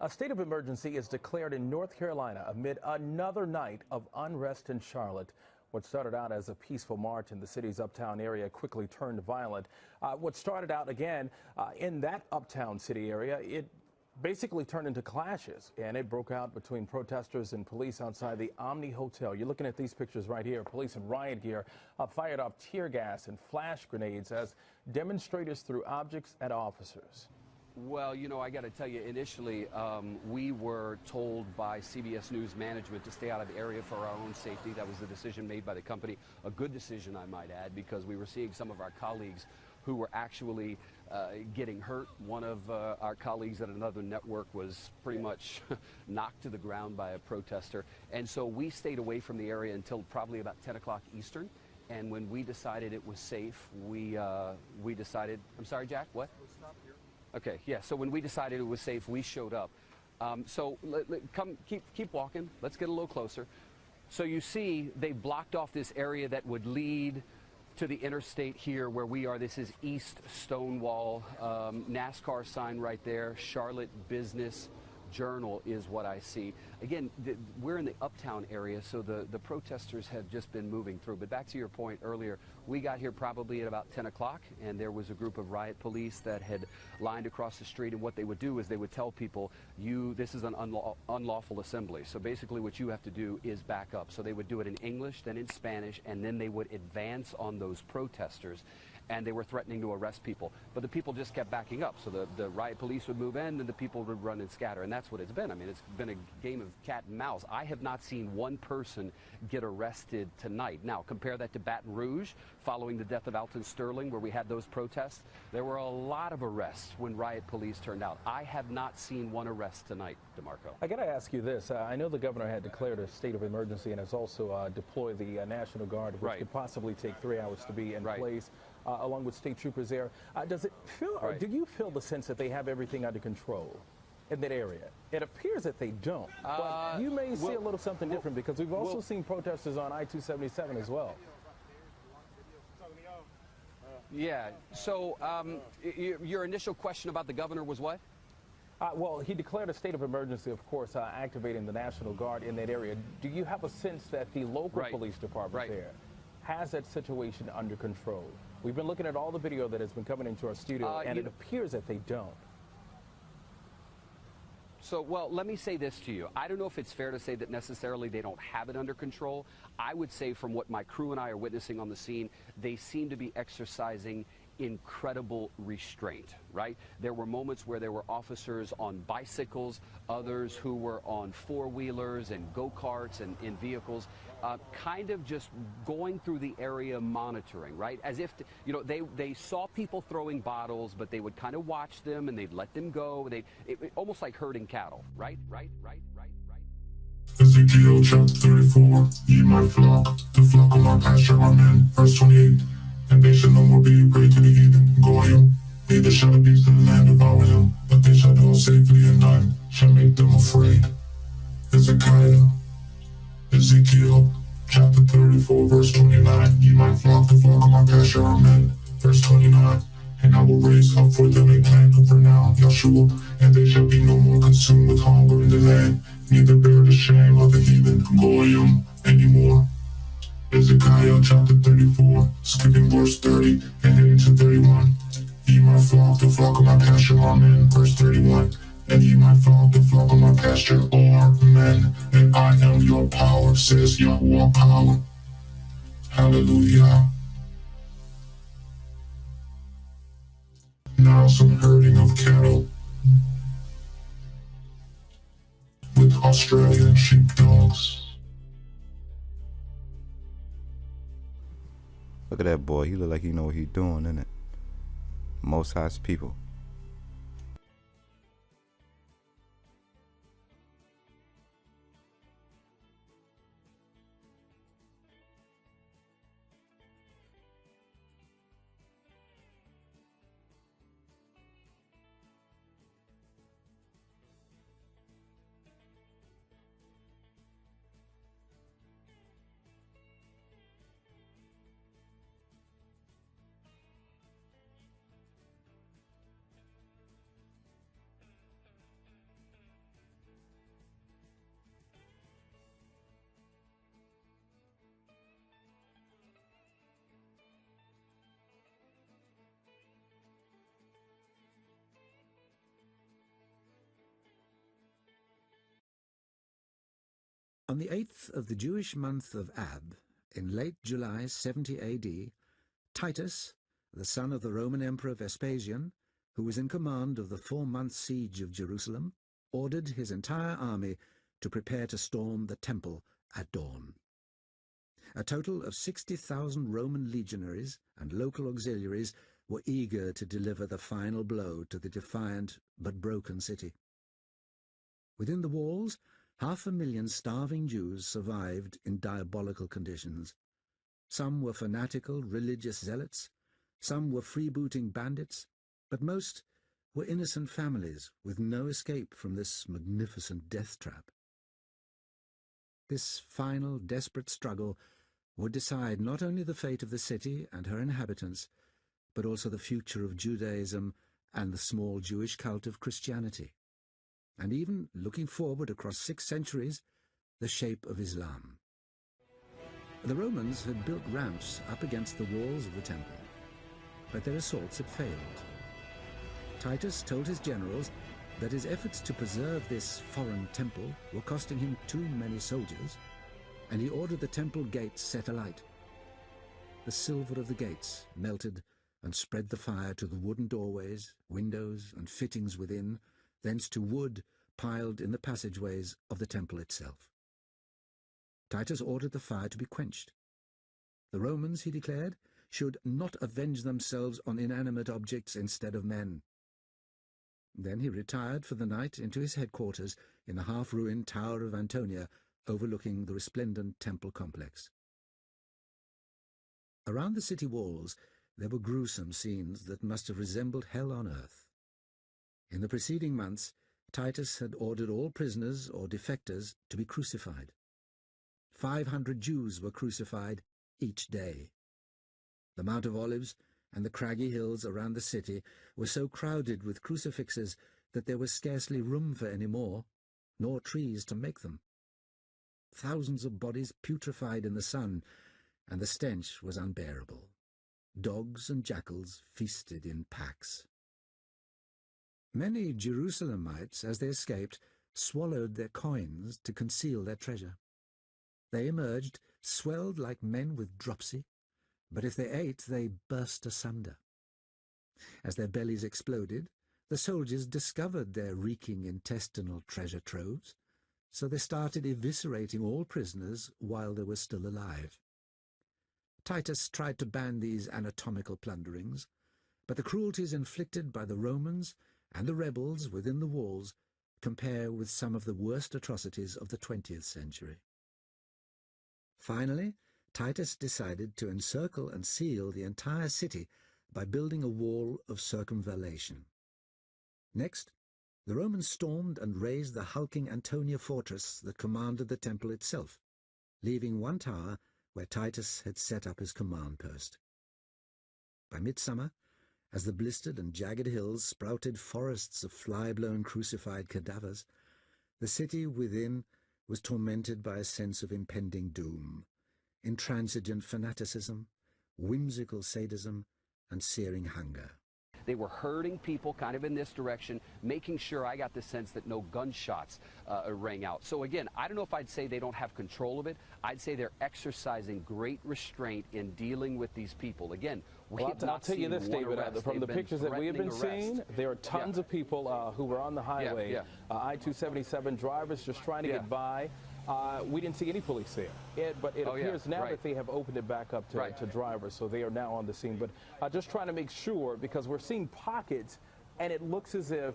A state of emergency is declared in North Carolina amid another night of unrest in Charlotte. What started out as a peaceful march in the city's uptown area quickly turned violent. What started out again in that uptown city area, it basically turned into clashes, and it broke out between protesters and police outside the Omni Hotel. You're looking at these pictures right here. Police in riot gear fired off tear gas and flash grenades as demonstrators threw objects at officers. Well, you know, I got to tell you, initially, we were told by CBS News management to stay out of the area for our own safety. That was the decision made by the company. A good decision, I might add, because we were seeing some of our colleagues who were actually getting hurt. One of our colleagues at another network was pretty much knocked to the ground by a protester. And so we stayed away from the area until probably about 10 o'clock Eastern. And when we decided it was safe, we decided, I'm sorry, Jack, what? Okay, yeah, so when we decided it was safe, we showed up. Keep walking. Let's get a little closer. So you see they blocked off this area that would lead to the interstate here where we are. This is East Stonewall. NASCAR sign right there. Charlotte Business Journal is what I see. Again, we're in the uptown area, so the protesters have just been moving through. But back to your point earlier, we got here probably at about 10 o'clock, and there was a group of riot police that had lined across the street, and what they would do is they would tell people, this is an unlawful assembly. So basically what you have to do is back up. So they would do it in English, then in Spanish, and then they would advance on those protesters. And they were threatening to arrest people. But the people just kept backing up. So the riot police would move in, and the people would run and scatter. And that's what it's been. I mean, it's been a game of cat and mouse. I have not seen one person get arrested tonight. Now, compare that to Baton Rouge, following the death of Alton Sterling, where we had those protests. There were a lot of arrests when riot police turned out. I have not seen one arrest tonight, DeMarco. I got to ask you this. I know the governor had declared a state of emergency and has also deployed the National Guard, which could possibly take 3 hours to be in place. Along with state troopers there. Does it feel, or do you feel the sense that they have everything under control in that area? It appears that they don't, but you may see a little something different, because we've also seen protesters on I-277 as well. Yeah, so your initial question about the governor was what? Well, he declared a state of emergency, of course, activating the National Guard in that area. Do you have a sense that the local police department there has that situation under control? We've been looking at all the video that has been coming into our studio, and it appears that they don't. So, well, let me say this to you. I don't know if it's fair to say that necessarily they don't have it under control. I would say, from what my crew and I are witnessing on the scene, they seem to be exercising incredible restraint, right? There were moments where there were officers on bicycles, others who were on four-wheelers and go-karts and in vehicles, kind of just going through the area monitoring, right? As if, they saw people throwing bottles, but they would kind of watch them and they'd let them go. Almost like herding cattle, right? Ezekiel chapter 34, ye my flock, the flock of my pasture, amen. Verse 28, and they shall no more be prey to the heathen, Goyim, neither shall the beasts of the land devour them, but they shall dwell safely, and none shall make them afraid. Ezekiel chapter 34, verse 29, ye my flock, the flock of my pasture, amen. Verse 29, and I will raise up for them a plan of renown, Yahshua, and they shall be no more consumed with hunger in the land, neither bear the shame of the heathen, Goyim, anymore. Ezekiel chapter 34, skipping verse 30 and heading to 31. Ye my flock, the flock of my pasture, amen. Verse 31. And ye my flock, the flock of my pasture, are men, and I am your power, says Yahweh power. Hallelujah. Now some herding of cattle with Australian sheepdogs. Look at that boy. He look like he know what he doing, innit? Most High's people. On the 8th of the Jewish month of Ab, in late July 70 AD, Titus, the son of the Roman Emperor Vespasian, who was in command of the 4-month siege of Jerusalem, ordered his entire army to prepare to storm the temple at dawn. A total of 60,000 Roman legionaries and local auxiliaries were eager to deliver the final blow to the defiant but broken city. Within the walls, 500,000 starving Jews survived in diabolical conditions. Some were fanatical religious zealots, some were freebooting bandits, but most were innocent families with no escape from this magnificent death trap. This final desperate struggle would decide not only the fate of the city and her inhabitants, but also the future of Judaism and the small Jewish cult of Christianity, and even, looking forward across 6 centuries, the shape of Islam. The Romans had built ramps up against the walls of the temple, but their assaults had failed. Titus told his generals that his efforts to preserve this foreign temple were costing him too many soldiers, and he ordered the temple gates set alight. The silver of the gates melted and spread the fire to the wooden doorways, windows, and fittings within, thence to wood piled in the passageways of the temple itself. Titus ordered the fire to be quenched. The Romans, he declared, should not avenge themselves on inanimate objects instead of men. Then he retired for the night into his headquarters in the half-ruined Tower of Antonia, overlooking the resplendent temple complex. Around the city walls there were gruesome scenes that must have resembled hell on earth. In the preceding months, Titus had ordered all prisoners or defectors to be crucified. 500 Jews were crucified each day. The Mount of Olives and the craggy hills around the city were so crowded with crucifixes that there was scarcely room for any more, nor trees to make them. Thousands of bodies putrefied in the sun, and the stench was unbearable. Dogs and jackals feasted in packs. Many Jerusalemites, as they escaped, swallowed their coins to conceal their treasure. They emerged, swelled like men with dropsy, but if they ate, they burst asunder. As their bellies exploded, the soldiers discovered their reeking intestinal treasure troves, so they started eviscerating all prisoners while they were still alive. Titus tried to ban these anatomical plunderings, but the cruelties inflicted by the Romans and the rebels within the walls compare with some of the worst atrocities of the 20th century. Finally, Titus decided to encircle and seal the entire city by building a wall of circumvallation. Next, the Romans stormed and razed the hulking Antonia fortress that commanded the temple itself, leaving one tower where Titus had set up his command post. By midsummer, as the blistered and jagged hills sprouted forests of fly-blown crucified cadavers, the city within was tormented by a sense of impending doom, intransigent fanaticism, whimsical sadism, and searing hunger. They were herding people kind of in this direction, making sure, I got the sense, that no gunshots rang out. So again, I don't know if I'd say they don't have control of it. I'd say they're exercising great restraint in dealing with these people. Again, I'll tell you this, David, from the pictures that we have been seeing, there are tons of people who were on the highway, I-277 drivers just trying to get by. We didn't see any police there, but it appears now that they have opened it back up to drivers, so they are now on the scene. But just trying to make sure, because we're seeing pockets, and it looks as if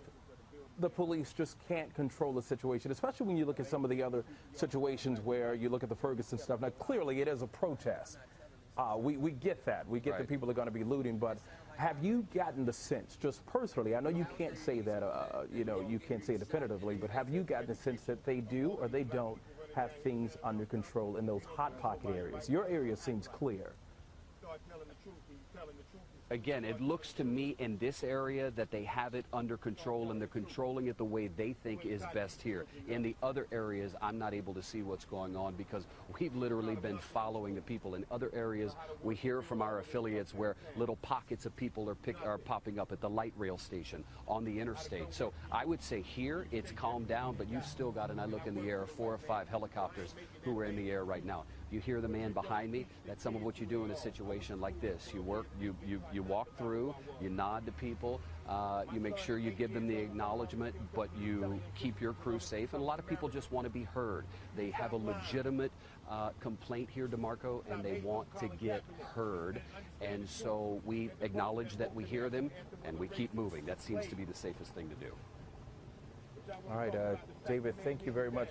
the police just can't control the situation, especially when you look at some of the other situations where you look at the Ferguson stuff. Now, clearly, it is a protest. We get that. We get that people are going to be looting, but have you gotten the sense, just personally, I know you can't say that, you can't say it definitively, but have you gotten the sense that they do or they don't have things under control in those hot pocket areas? Your area seems clear. Again, it looks to me in this area that they have it under control and they're controlling it the way they think is best here. In the other areas, I'm not able to see what's going on because we've literally been following the people. In other areas, we hear from our affiliates where little pockets of people are popping up at the light rail station, on the interstate. So I would say here it's calmed down, but you've still got, and I look in the air, 4 or 5 helicopters who are in the air right now. You hear the man behind me. That's some of what you do in a situation like this. You work, you walk through, you nod to people, you make sure you give them the acknowledgement, but you keep your crew safe. And a lot of people just want to be heard. They have a legitimate complaint here, DeMarco, and they want to get heard. And so we acknowledge that we hear them, and we keep moving. That seems to be the safest thing to do. All right, David, thank you very much.